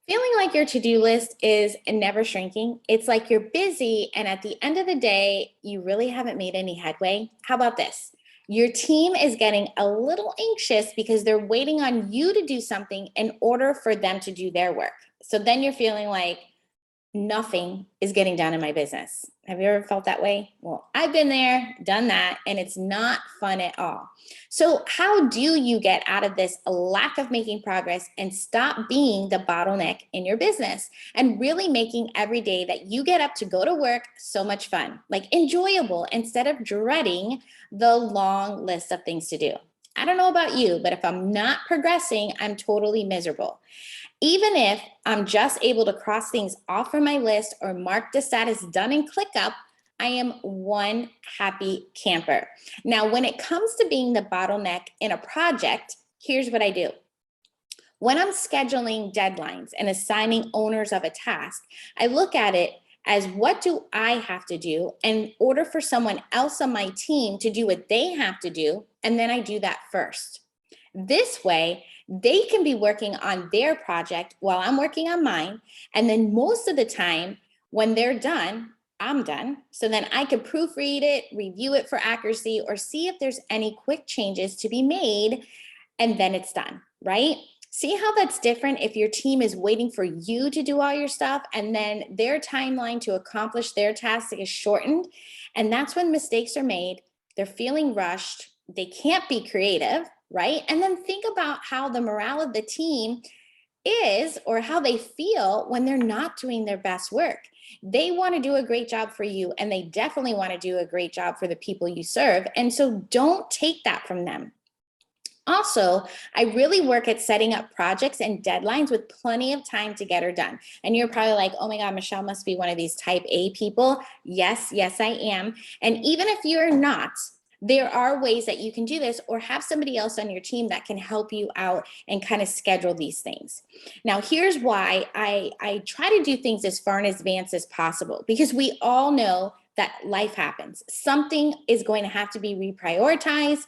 Feeling like your to-do list is never shrinking. It's like you're busy, and at the end of the day, you really haven't made any headway. How about this? Your team is getting a little anxious because they're waiting on you to do something in order for them to do their work. So then you're feeling like, nothing is getting done in my business. Have you ever felt that way? Well, I've been there, done that, and it's not fun at all. So, how do you get out of this lack of making progress and stop being the bottleneck in your business and really making every day that you get up to go to work so much fun, like enjoyable, instead of dreading the long list of things to do? I don't know about you, but if I'm not progressing, I'm totally miserable. Even if I'm just able to cross things off from my list or mark the status done and click up, I am one happy camper. Now, when it comes to being the bottleneck in a project, here's what I do. When I'm scheduling deadlines and assigning owners of a task, I look at it as, what do I have to do in order for someone else on my team to do what they have to do? And then I do that first. This way, they can be working on their project while I'm working on mine. And then most of the time, when they're done, I'm done. So then I can proofread it, review it for accuracy, or see if there's any quick changes to be made, and then it's done, right? See how that's different if your team is waiting for you to do all your stuff and then their timeline to accomplish their task is shortened. And that's when mistakes are made. They're feeling rushed. They can't be creative, right? And then think about how the morale of the team is, or how they feel when they're not doing their best work. They want to do a great job for you, and they definitely want to do a great job for the people you serve. And so don't take that from them. Also, I really work at setting up projects and deadlines with plenty of time to get her done. And you're probably like, oh my God, Michelle must be one of these type A people. Yes, I am. And even if you're not, there are ways that you can do this, or have somebody else on your team that can help you out and kind of schedule these things. Now, here's why I try to do things as far in advance as possible, because we all know that life happens. Something is going to have to be reprioritized.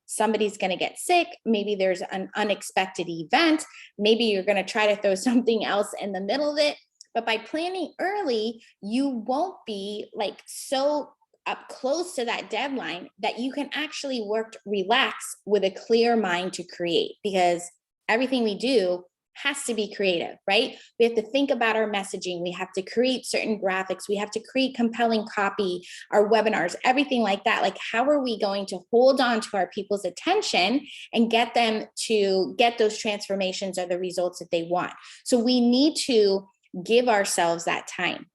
Somebody's going to get sick. Maybe there's an unexpected event. Maybe you're going to try to throw something else in the middle of it. But by planning early, you won't be like so up close to that deadline that you can actually work, relax with a clear mind to create, because everything we do has to be creative, right? We have to think about our messaging. We have to create certain graphics. We have to create compelling copy, our webinars, everything like that. Like, how are we going to hold on to our people's attention and get them to get those transformations or the results that they want? So we need to give ourselves that time.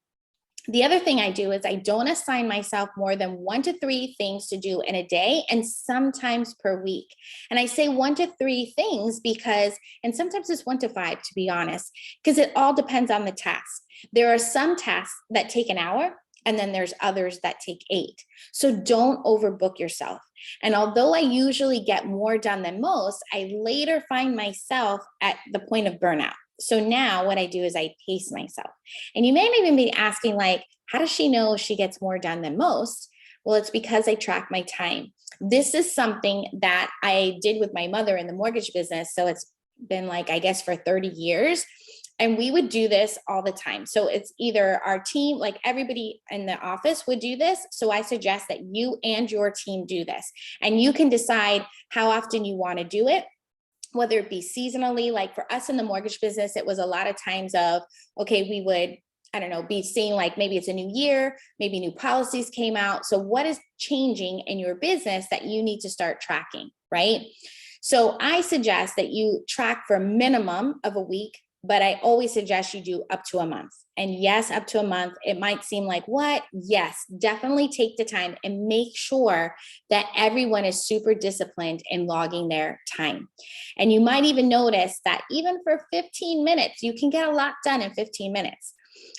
The other thing I do is I don't assign myself more than 1 to 3 things to do in a day, and sometimes per week. And I say 1 to 3 things because, and sometimes it's 1 to 5, to be honest, because it all depends on the task. There are some tasks that take an hour, and then there's others that take 8. So don't overbook yourself. And although I usually get more done than most, I later find myself at the point of burnout. So now what I do is I pace myself. And you may even be asking, like, how does she know she gets more done than most? Well, it's because I track my time. This is something that I did with my mother in the mortgage business. So it's been like, I guess, for 30 years. And we would do this all the time. So it's either our team, like everybody in the office would do this. So I suggest that you and your team do this. And you can decide how often you want to do it, whether it be seasonally. Like for us in the mortgage business, it was a lot of times of, okay, we would, I don't know, be seeing like maybe it's a new year, maybe new policies came out. So what is changing in your business that you need to start tracking, right? So I suggest that you track for a minimum of a week, but I always suggest you do up to a month. And yes, up to a month, it might seem like, what? Yes, definitely take the time and make sure that everyone is super disciplined in logging their time. And you might even notice that even for 15 minutes, you can get a lot done in 15 minutes.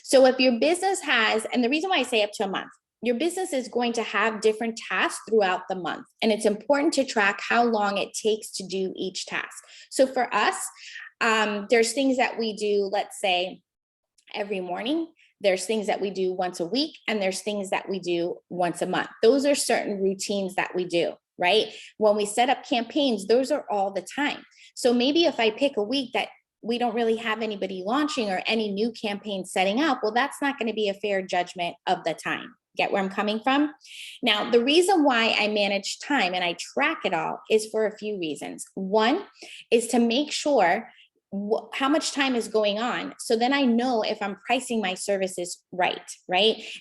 So if your business has, and the reason why I say up to a month, your business is going to have different tasks throughout the month. And it's important to track how long it takes to do each task. So for us, there's things that we do, let's say, every morning. There's things that we do once a week, and there's things that we do once a month. Those are certain routines that we do, right? When we set up campaigns, those are all the time. So maybe if I pick a week that we don't really have anybody launching or any new campaign setting up, well, that's not going to be a fair judgment of the time. Get where I'm coming from? Now, the reason why I manage time and I track it all is for a few reasons. One is to make sure how much time is going on. So then I know if I'm pricing my services right?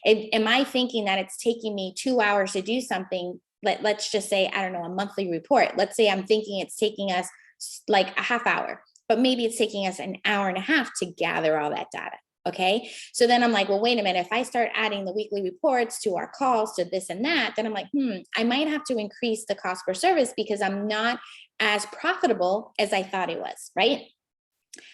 Am I thinking that it's taking me 2 hours to do something? Let's just say, I don't know, a monthly report. Let's say I'm thinking it's taking us like a half hour, but maybe it's taking us an hour and a half to gather all that data. Okay. So then I'm like, well, wait a minute. If I start adding the weekly reports to our calls to this and that, then I'm like, I might have to increase the cost per service because I'm not as profitable as I thought it was. Right.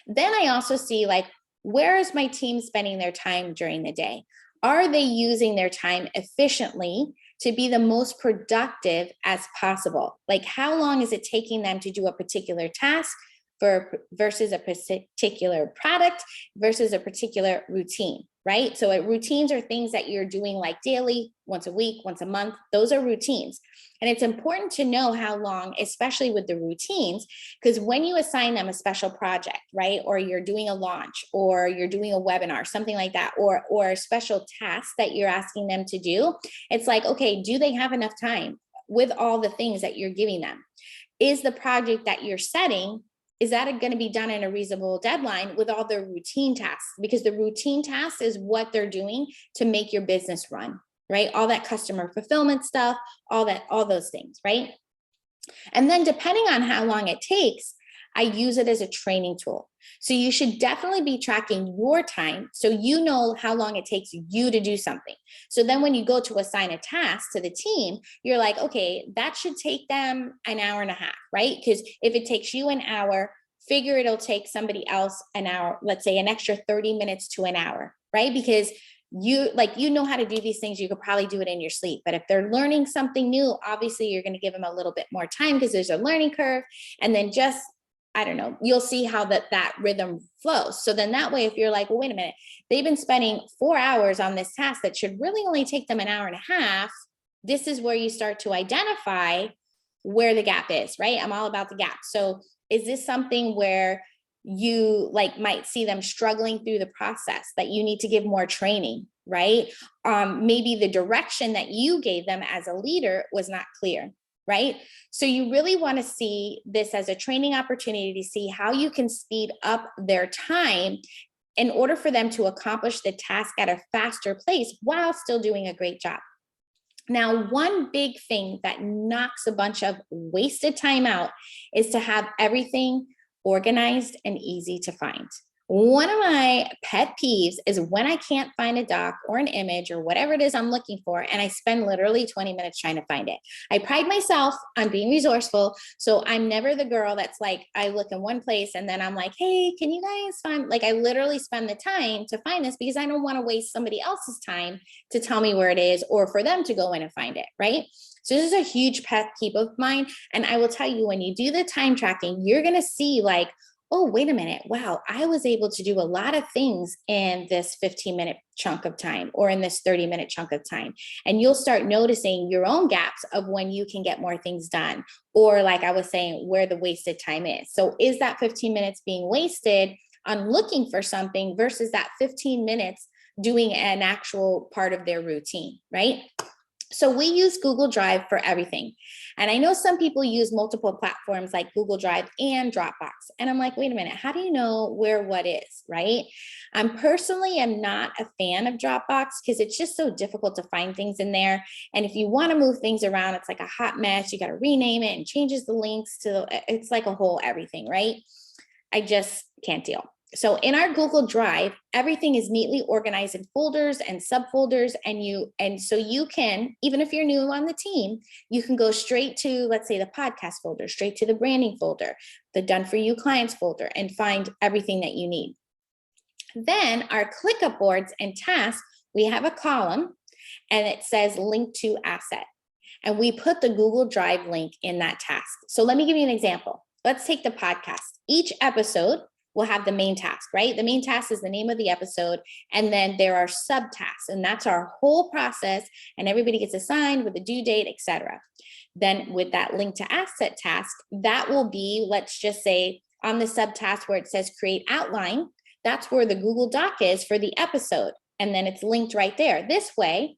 Then I also see like, where is my team spending their time during the day? Are they using their time efficiently to be the most productive as possible? Like, how long is it taking them to do a particular task versus a particular product versus a particular routine, right? So routines are things that you're doing like daily, once a week, once a month. Those are routines. And it's important to know how long, especially with the routines, because when you assign them a special project, right? Or you're doing a launch or you're doing a webinar, something like that, or a special task that you're asking them to do, it's like, okay, do they have enough time with all the things that you're giving them? Is the project that you're setting, is that going to be done in a reasonable deadline with all the routine tasks? Because the routine tasks is what they're doing to make your business run, right? All that customer fulfillment stuff, all those things, right? And then depending on how long it takes, I use it as a training tool. So you should definitely be tracking your time so you know how long it takes you to do something. So then when you go to assign a task to the team, you're like, okay, that should take them an hour and a half, right? Because if it takes you an hour, figure it'll take somebody else an hour, let's say an extra 30 minutes to an hour, right? Because you know how to do these things, you could probably do it in your sleep. But if they're learning something new, obviously you're going to give them a little bit more time because there's a learning curve. And then just, I don't know, you'll see how that rhythm flows. So then that way, if you're like, well, wait a minute, they've been spending 4 hours on this task that should really only take them an hour and a half. This is where you start to identify where the gap is, right? I'm all about the gap. So is this something where you might see them struggling through the process that you need to give more training, right? Maybe the direction that you gave them as a leader was not clear, right? So you really want to see this as a training opportunity to see how you can speed up their time in order for them to accomplish the task at a faster pace while still doing a great job. Now, one big thing that knocks a bunch of wasted time out is to have everything organized and easy to find. One of my pet peeves is when I can't find a doc or an image or whatever it is I'm looking for, and I spend literally 20 minutes trying to find it. I pride myself on being resourceful, so I'm never the girl that's like, I look in one place and then I'm like, hey, can you guys find, I literally spend the time to find this because I don't want to waste somebody else's time to tell me where it is or for them to go in and find it, right? So this is a huge pet peeve of mine. And I will tell you, when you do the time tracking, you're going to see oh, wait a minute. Wow, I was able to do a lot of things in this 15-minute chunk of time or in this 30-minute chunk of time. And you'll start noticing your own gaps of when you can get more things done. Or like I was saying, where the wasted time is. So is that 15 minutes being wasted on looking for something versus that 15 minutes doing an actual part of their routine, right? So we use Google Drive for everything. And I know some people use multiple platforms like Google Drive and Dropbox. And I'm like, wait a minute, how do you know where what is, right? Personally am not a fan of Dropbox because it's just so difficult to find things in there. And if you want to move things around, it's like a hot mess. You got to rename it and changes the links it's like a whole everything, right? I just can't deal. So in our Google Drive, everything is neatly organized in folders and subfolders. And so you can, even if you're new on the team, you can go straight to, let's say, the podcast folder, straight to the branding folder, the done for you clients folder, and find everything that you need. Then our ClickUp boards and tasks, we have a column and it says link to asset. And we put the Google Drive link in that task. So let me give you an example. Let's take the podcast. Each episode will have the main task, right? The main task is the name of the episode. And then there are subtasks, and that's our whole process. And everybody gets assigned with a due date, etc. Then with that link to asset task, that will be, let's just say, on the subtask where it says create outline, that's where the Google Doc is for the episode. And then it's linked right there. This way,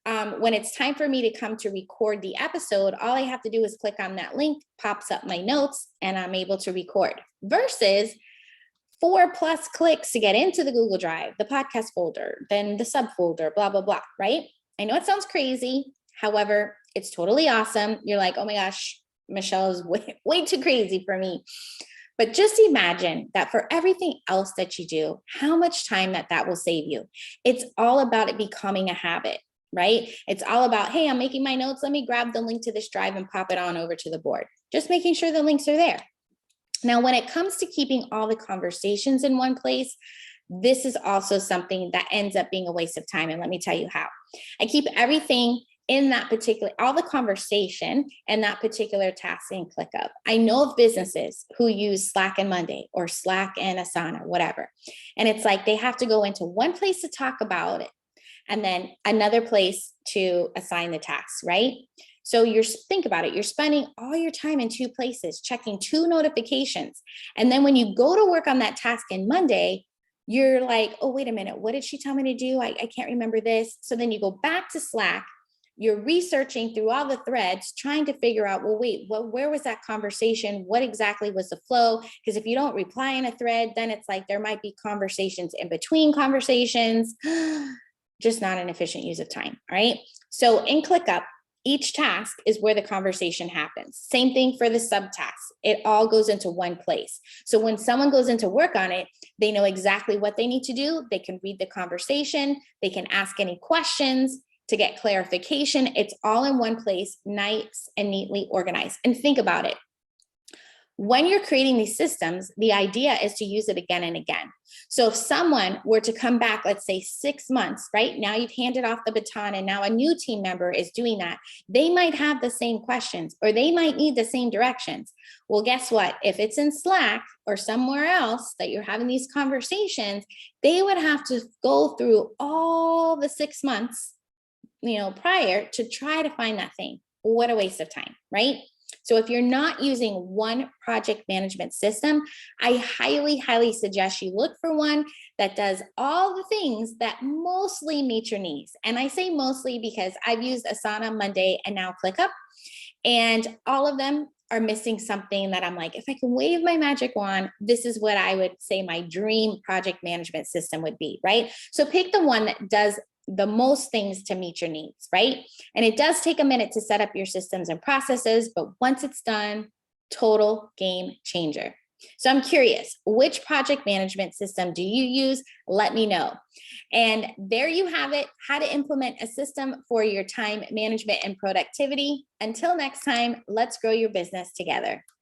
when it's time for me to come to record the episode, all I have to do is click on that link, pops up my notes, and I'm able to record. Versus 4+ clicks to get into the Google Drive, the podcast folder, then the subfolder, blah, blah, blah, right? I know it sounds crazy. However, it's totally awesome. You're like, oh my gosh, Michelle is way too crazy for me. But just imagine that for everything else that you do, how much time that will save you. It's all about it becoming a habit, right? It's all about, hey, I'm making my notes. Let me grab the link to this drive and pop it on over to the board. Just making sure the links are there. Now, when it comes to keeping all the conversations in one place, this is also something that ends up being a waste of time. And let me tell you how. I keep everything in that particular, all the conversation and that particular task in ClickUp. I know of businesses who use Slack and Monday or Slack and Asana, whatever. And it's like they have to go into one place to talk about it and then another place to assign the tasks, right? So think about it, you're spending all your time in 2 places, checking 2 notifications. And then when you go to work on that task in Monday, you're like, oh, wait a minute, what did she tell me to do? I can't remember this. So then you go back to Slack, you're researching through all the threads, trying to figure out, well, wait, where was that conversation? What exactly was the flow? Because if you don't reply in a thread, then it's like there might be conversations in between conversations, just not an efficient use of time, all right? So in ClickUp, each task is where the conversation happens. Same thing for the subtasks. It all goes into one place. So when someone goes into work on it, they know exactly what they need to do. They can read the conversation. They can ask any questions to get clarification. It's all in one place, nice and neatly organized. And think about it. When you're creating these systems, the idea is to use it again and again. So if someone were to come back, let's say 6 months, right? Now you've handed off the baton and now a new team member is doing that. They might have the same questions or they might need the same directions. Well, guess what? If it's in Slack or somewhere else that you're having these conversations, they would have to go through all the 6 months, prior to try to find that thing. What a waste of time, right? So if you're not using one project management system, I highly, highly suggest you look for one that does all the things that mostly meet your needs. And I say mostly because I've used Asana, Monday, and now ClickUp, and all of them are missing something that I'm like, if I can wave my magic wand, this is what I would say my dream project management system would be, right? So pick the one that does the most things to meet your needs, right? And it does take a minute to set up your systems and processes, but once it's done, total game changer. So I'm curious, which project management system do you use? Let me know. And there you have it, how to implement a system for your time management and productivity. Until next time, let's grow your business together.